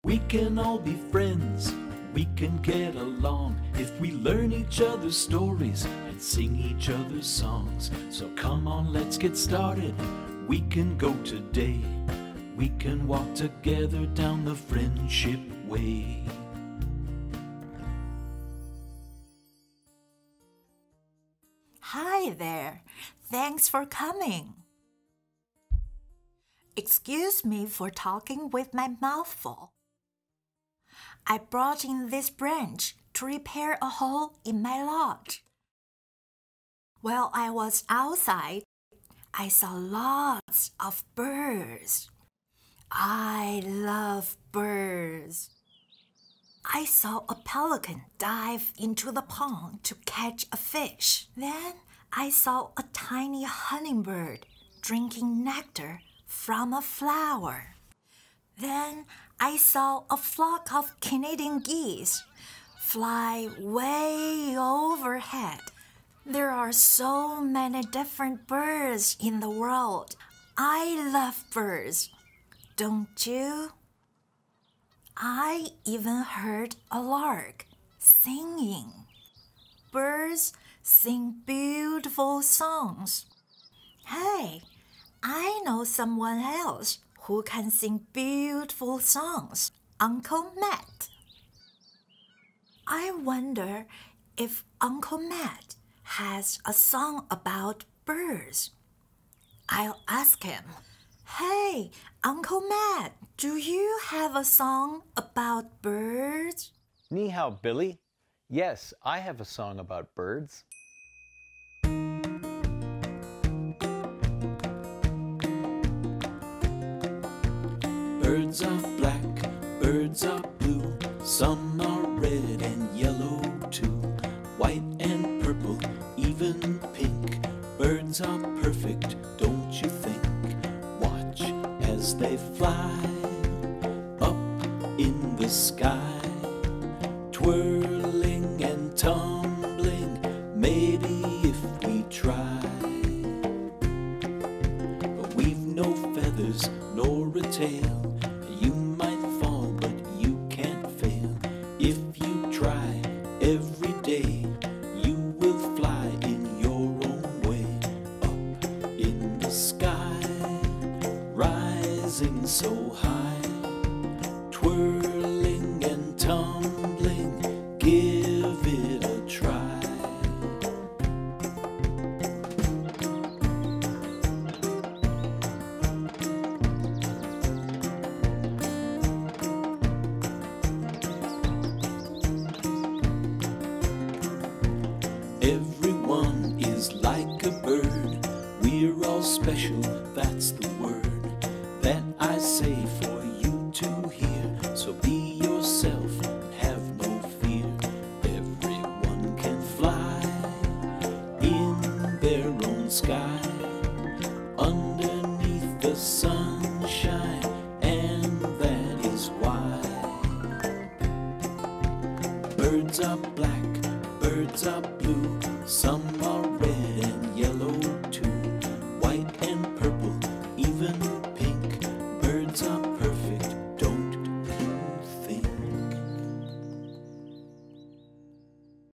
We can all be friends, we can get along if we learn each other's stories and sing each other's songs. So come on, let's get started. We can go today. We can walk together down the friendship way. Hi there. Thanks for coming. Excuse me for talking with my mouth full. I brought in this branch to repair a hole in my lodge. While I was outside, I saw lots of birds. I love birds. I saw a pelican dive into the pond to catch a fish. Then I saw a tiny hummingbird drinking nectar from a flower. Then I saw a flock of Canadian geese fly way overhead. There are so many different birds in the world. I love birds, don't you? I even heard a lark singing. Birds sing beautiful songs. Hey, I know someone else who can sing beautiful songs, Uncle Matt. I wonder if Uncle Matt has a song about birds. I'll ask him. Hey, Uncle Matt, do you have a song about birds? Ni hao, Billy. Yes, I have a song about birds. Birds are black, birds are blue, some are red and yellow too, white and purple, even pink. Birds are perfect, don't you think? Watch as they fly up in the sky, twirling and tumbling, maybe if we try. But we've no feathers nor a tail. You might fall, but you can't fail. If you try every day, you will fly in your own way. Up in the sky, rising so high, twirling and tumbling, give it a try. Everyone is like a bird. We're all special, that's the word that I say for you to hear. So be yourself and have no fear. Everyone can fly in their own sky, underneath the sun.